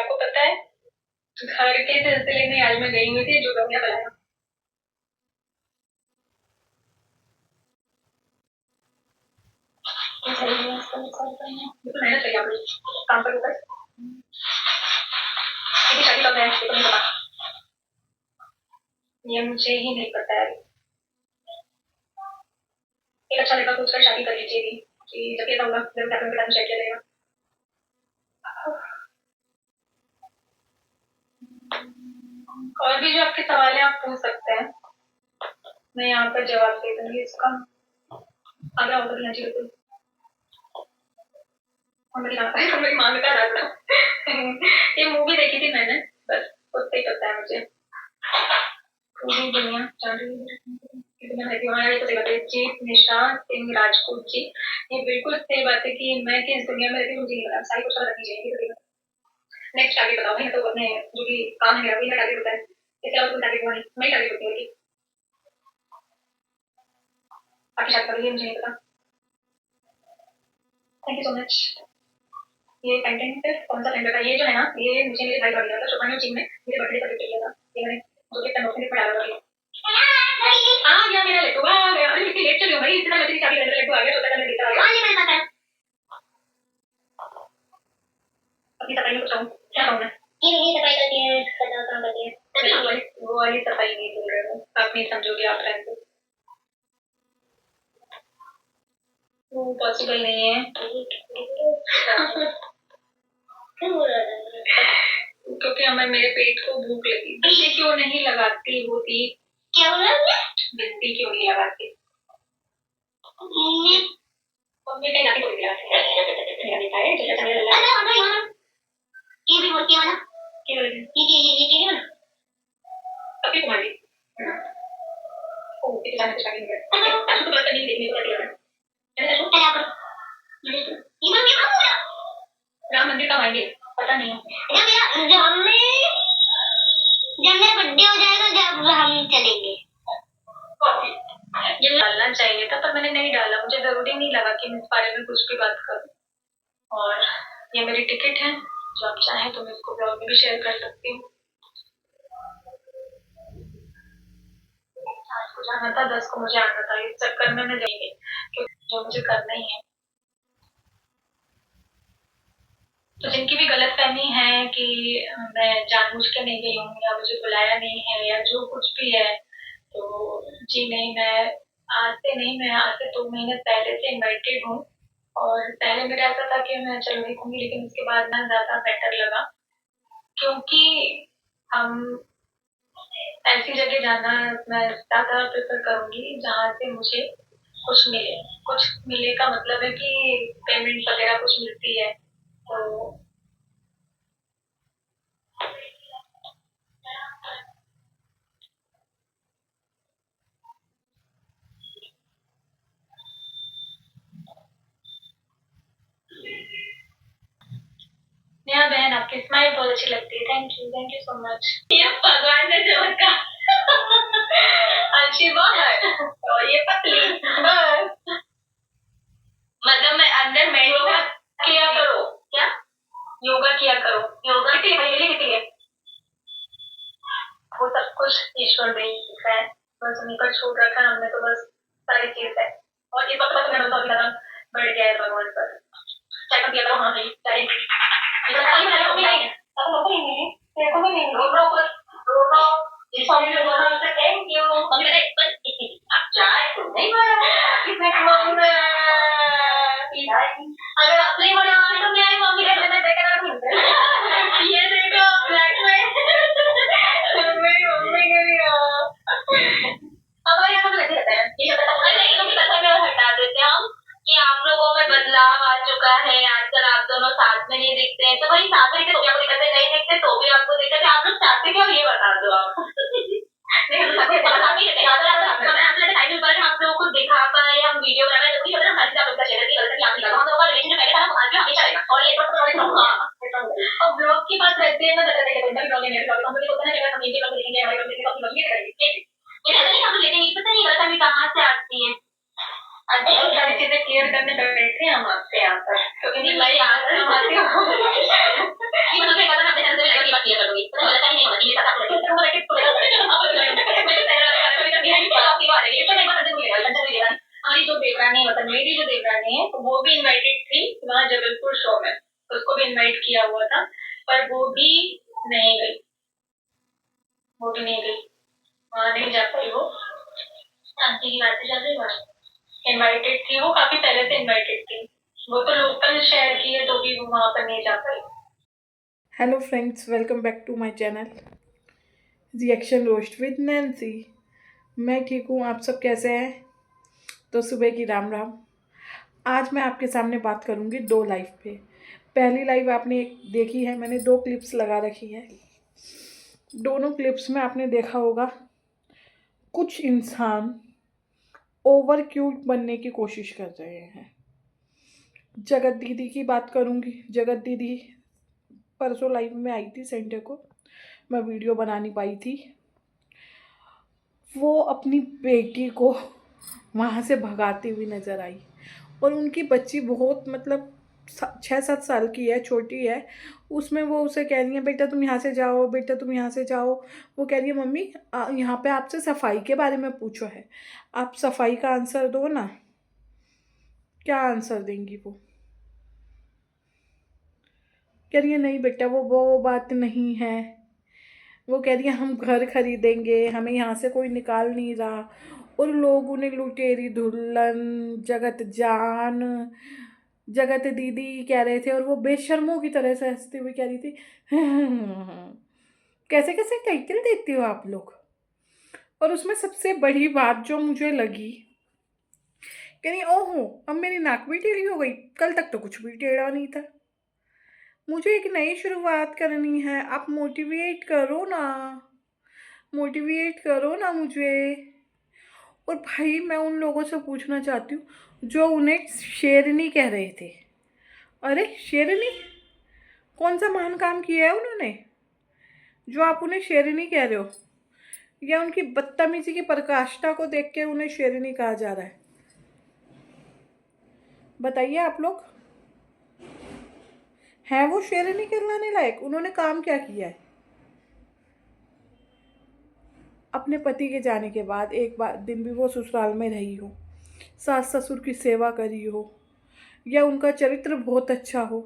आपको पता है घर के सिलसिले में आज मैं गई हुई थी जोगमिया बनाया। मेहनत चाहिए आपको काम पर बस शादी कब है ये तो नहीं पता। ये मुझे ही नहीं पता है। एक अच्छा लड़का सोच कर शादी कर लीजिए कि जब ये होगा जब कैप्टन के टाइम चेक किया जाएगा। और भी जो आपके सवाल है आप पूछ सकते हैं, मैं यहाँ पर जवाब दे दूंगी इसका। आगे आओ तो जी बिल्कुल मेरी माँ का ये मूवी देखी थी मैंने, बस उससे ही पता है मुझे पूरी दुनिया जान रही है। जीत निशांत सिंह राजपूत जी, ये बिल्कुल सही बात है कि मैं किस दुनिया में रहती हूँ मुझे नहीं पता, सारी कुछ रखनी चाहिए। नेक्स्ट आगे बताओ भाई, तो अपने जो भी काम है मेरा वही मैं टारगेट होता है, इसके अलावा कोई टारगेट हुआ नहीं, मैं ही टारगेट होती हूँ। आपकी शादी करोगे मुझे नहीं पता। Thank you so much. ये कंटेंट कौन सा कंटेंट था? ये जो है ना, ये मुझे मेरे भाई बर्थडे था, सुपानी जी ने मेरे बर्थडे पर गिफ्ट किया था। ये मैंने जो कि नोट में डाला था। आ गया मेरा लड्डू, आ गया। अरे कितनी लेट चली हो भाई, इतना मैं तेरी शादी करने लड्डू आ गया तो तक मैं देता आ गया। मेरे पास है अपनी सफाई में कुछ कहूं, क्या कहूं मैं? ये नहीं सफाई करती है, करना काम करती है। वो वाली सफाई नहीं बोल रहे हो आप, नहीं समझोगे आप रहने दो। वो पॉसिबल नहीं है। क्योंकि हमें मेरे पेट को भूख लगी। बिल्ली क्यों नहीं लगाती होती? क्या बोला? बिल्ली क्यों नहीं लगाती? मम्मी कहीं जाती होती है। नहीं पाए जैसे समझ लगा। अरे यहाँ ये भी बोलती है ना, क्या बोलती है? ये ना कभी तुम्हारी ओ इतने जाने से शादी नहीं है। ऐसा तो बात नहीं देखने को लगी है। मैंने सोचा क्या करूं? ये बोला राम मंदिर कब आएंगे पता नहीं है। जब मेरा बर्थडे हो जाएगा जब हम चलेंगे। ये डालना चाहिए था पर मैंने नहीं डाला, मुझे जरूरी नहीं लगा कि मैं इस बारे में कुछ भी बात करूं। और ये मेरी टिकट है, जो आप चाहें तो मैं इसको ब्लॉग में भी शेयर कर सकती हूँ। 8 को जाना था, 10 को मुझे आना था, इस चक्कर में मैं जाएंगे जो मुझे करना ही है। तो जिनकी भी गलतफहमी है कि मैं जानबूझ के नहीं गई हूँ या मुझे बुलाया नहीं है या जो कुछ भी है, तो जी नहीं, मैं आज से नहीं, मैं आज से 2 महीने पहले से इन्वाइटेड हूँ। और पहले मेरा ऐसा था कि मैं चलो देखूंगी, लेकिन उसके बाद ना ज्यादा बेटर लगा, क्योंकि हम ऐसी जगह जाना मैं ज्यादा प्रेफर करूंगी जहाँ से मुझे कुछ मिले। कुछ मिले का मतलब है कि पेमेंट वगैरह कुछ मिलती है। तो नेहा बहन आपकी स्माइल बहुत अच्छी लगती है, थैंक यू सो मच। ये भगवान ने चमत्कार अच्छी बात और ये पतली बस, मतलब मैं अंदर में योगा किया करो। क्या योगा किया करो? योगा कितनी पहले कितनी है? वो सब कुछ ईश्वर ने है, बस उन्हीं पर छोड़ रखा है हमने, तो बस सारी चीज है। और ये पता मैंने बहुत ज्यादा बढ़ गया है भगवान पर, चाहे कभी अगर हाँ नहीं चाहे थैंक यू। अगर अपने बना तो मैं मम्मी का ये देखो ब्लैक में मेरी मम्मी के लिए हमारे यहाँ तो लगे रहते हैं ये हटा देते हैं हम कि आप लोगों में बदलाव आ चुका है, आजकल आप दोनों साथ में नहीं दिखते हैं, तो भाई साथ में तो भी आपको दिक्कत नहीं दिखते तो भी आपको दिक्कत है, आप लोग चाहते क्या ये बता दो आप। आप लोगों को दिखा पाए, हम वीडियो बना पाए, तो हम हमेशा रहेगा। और ये और ब्लॉग की बात रहती है ना, हम लेकिन पता नहीं गलत कहाँ से आती है। बहुत सारी चीजें क्लियर करने बैठे हम आपसे यहाँ पर, तो मेरी आती निधि जो देवरानी है, तो वो भी इनवाइटेड थी वहाँ जबलपुर शो में, उसको भी इनवाइट किया हुआ था, पर वो भी नहीं गई, वहाँ नहीं जा पाई वो। आंटी की बातें चल रही वहाँ इनवाइटेड थी, वो काफी पहले से इनवाइटेड थी, वो तो लोकल शहर की है, तो भी वो वहाँ पर नहीं जा पाई। Hello friends, welcome back to my channel reaction roast with Nancy. मैं ठीक हूँ, आप सब कैसे हैं? तो सुबह की राम राम। आज मैं आपके सामने बात करूँगी दो लाइव पे। पहली लाइव आपने एक देखी है, मैंने दो क्लिप्स लगा रखी है। दोनों क्लिप्स में आपने देखा होगा कुछ इंसान ओवर क्यूट बनने की कोशिश कर रहे हैं। जगत दीदी की बात करूँगी। जगत दीदी परसों लाइव में आई थी, संडे को मैं वीडियो बना नहीं पाई थी। वो अपनी बेटी को वहाँ से भगाती हुई नज़र आई, और उनकी बच्ची बहुत मतलब 6-7 साल की है, छोटी है। उसमें वो उसे कह रही है, बेटा तुम यहाँ से जाओ, बेटा तुम यहाँ से जाओ। वो कह रही है, मम्मी यहाँ पे आपसे सफाई के बारे में पूछो है, आप सफाई का आंसर दो ना। क्या आंसर देंगी वो? कह रही है, नहीं बेटा वो बात नहीं है। वो कह रही है, हम घर खरीदेंगे, हमें यहाँ से कोई निकाल नहीं रहा। और लोग उन्हें लुटेरी दुल्हन, जगत जान, जगत दीदी कह रहे थे, और वो बेशर्मों की तरह से हंसती हुई कह रही थी कैसे कैसे टाइटल देती हो आप लोग। और उसमें सबसे बड़ी बात जो मुझे लगी, कह रही ओहो अब मेरी नाक भी टेढ़ी हो गई, कल तक तो कुछ भी टेढ़ा नहीं था। मुझे एक नई शुरुआत करनी है, आप मोटिवेट करो ना, मोटिवेट करो ना मुझे। और भाई मैं उन लोगों से पूछना चाहती हूँ जो उन्हें शेरनी कह रहे थे। अरे शेरनी, कौन सा महान काम किया है उन्होंने जो आप उन्हें शेरनी कह रहे हो? या उनकी बदतमीजी की पराकाष्ठा को देख के उन्हें शेरनी कहा जा रहा है? बताइए आप लोग, हैं वो शेरनी कहलाने लायक? उन्होंने काम क्या किया है? अपने पति के जाने के बाद एक बार दिन भी वो ससुराल में रही हो, सास ससुर की सेवा करी हो, या उनका चरित्र बहुत अच्छा हो।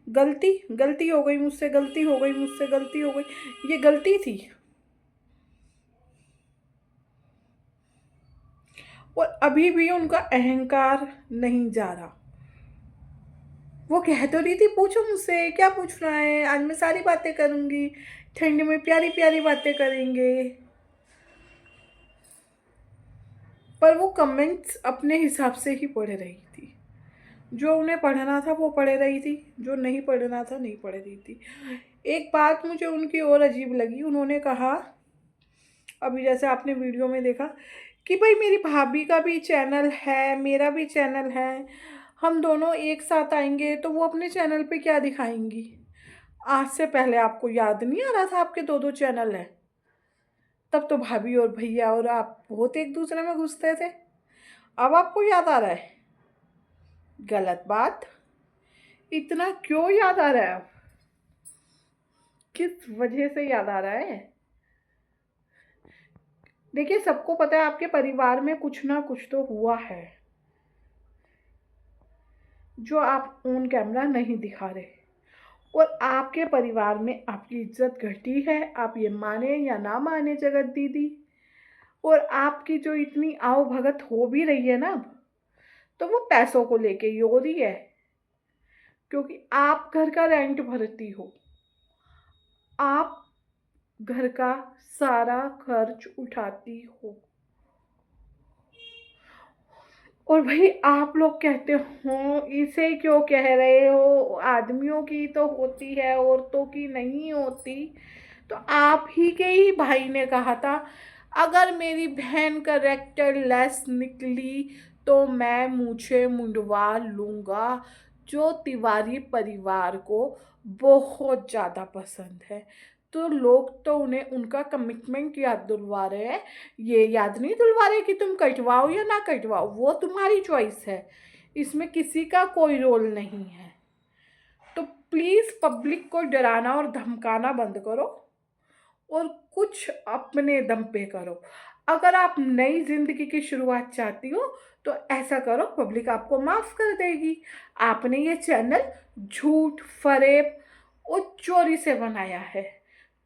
गलती गलती हो गई मुझसे, गलती हो गई मुझसे, गलती हो गई, ये गलती थी। और अभी भी उनका अहंकार नहीं जा रहा। वो कह तो रही थी, पूछो मुझसे क्या पूछना है, आज मैं सारी बातें करूंगी, ठंड में प्यारी प्यारी बातें करेंगे। पर वो कमेंट्स अपने हिसाब से ही पढ़ रही थी। जो उन्हें पढ़ना था वो पढ़ रही थी, जो नहीं पढ़ना था नहीं पढ़ रही थी। एक बात मुझे उनकी और अजीब लगी, उन्होंने कहा, अभी जैसे आपने वीडियो में देखा, कि भाई मेरी भाभी का भी चैनल है, मेरा भी चैनल है, हम दोनों एक साथ आएंगे तो वो अपने चैनल पे क्या दिखाएंगी? आज से पहले आपको याद नहीं आ रहा था आपके दो दो चैनल हैं? तब तो भाभी और भैया और आप बहुत एक दूसरे में घुसते थे, अब आपको याद आ रहा है? गलत बात। इतना क्यों याद आ रहा है? अब किस वजह से याद आ रहा है? देखिए, सबको पता है आपके परिवार में कुछ ना कुछ तो हुआ है जो आप ऑन कैमरा नहीं दिखा रहे, और आपके परिवार में आपकी इज्जत घटी है, आप ये माने या ना माने जगत दीदी। और आपकी जो इतनी आओ भगत हो भी रही है ना अब, तो वो पैसों को लेके ही हो रही है, क्योंकि आप घर का रेंट भरती हो, आप घर का सारा खर्च उठाती हो। और भाई आप लोग कहते हो, इसे क्यों कह रहे हो, आदमियों की तो होती है, औरतों की नहीं होती। तो आप ही के ही भाई ने कहा था, अगर मेरी बहन करेक्टर लेस निकली तो मैं मुझे मुंडवा लूँगा, जो तिवारी परिवार को बहुत ज़्यादा पसंद है। तो लोग तो उन्हें उनका कमिटमेंट याद दिलवा रहे हैं, ये याद नहीं दिलवा रहे कि तुम कटवाओ या ना कटवाओ, वो तुम्हारी चॉइस है, इसमें किसी का कोई रोल नहीं है। तो प्लीज़ पब्लिक को डराना और धमकाना बंद करो, और कुछ अपने दम पे करो। अगर आप नई ज़िंदगी की शुरुआत चाहती हो तो ऐसा करो, पब्लिक आपको माफ़ कर देगी। आपने ये चैनल झूठ, फरेब और चोरी से बनाया है।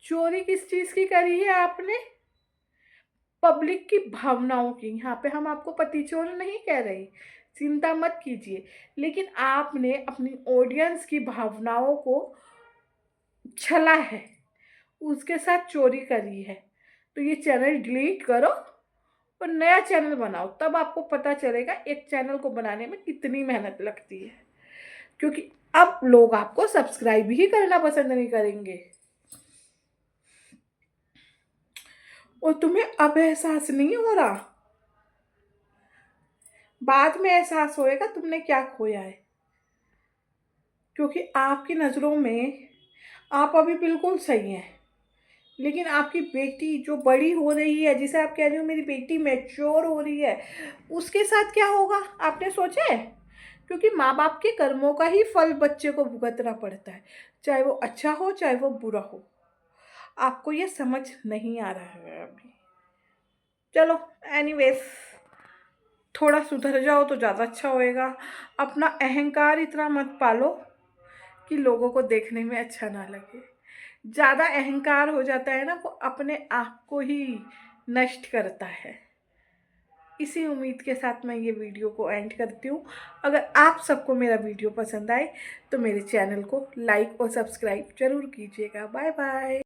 चोरी किस चीज़ की करी है आपने? पब्लिक की भावनाओं की। यहाँ पे हम आपको पति चोर नहीं कह रहे, चिंता मत कीजिए, लेकिन आपने अपनी ऑडियंस की भावनाओं को छला है, उसके साथ चोरी करी है। तो ये चैनल डिलीट करो और नया चैनल बनाओ, तब आपको पता चलेगा एक चैनल को बनाने में कितनी मेहनत लगती है। क्योंकि अब लोग आपको सब्सक्राइब ही करना पसंद नहीं करेंगे। और तुम्हें अब एहसास नहीं हो रहा, बाद में एहसास होएगा तुमने क्या खोया है। क्योंकि आपकी नज़रों में आप अभी बिल्कुल सही हैं, लेकिन आपकी बेटी जो बड़ी हो रही है, जिसे आप कह रही हो मेरी बेटी मैच्योर हो रही है, उसके साथ क्या होगा आपने सोचा है? क्योंकि माँ बाप के कर्मों का ही फल बच्चे को भुगतना पड़ता है, चाहे वो अच्छा हो चाहे वो बुरा हो। आपको ये समझ नहीं आ रहा है अभी। चलो एनीवेज, थोड़ा सुधर जाओ तो ज़्यादा अच्छा होएगा। अपना अहंकार इतना मत पालो कि लोगों को देखने में अच्छा ना लगे। ज़्यादा अहंकार हो जाता है ना, वो अपने आप को ही नष्ट करता है। इसी उम्मीद के साथ मैं ये वीडियो को एंड करती हूँ। अगर आप सबको मेरा वीडियो पसंद आए तो मेरे चैनल को लाइक और सब्सक्राइब ज़रूर कीजिएगा। Bye bye.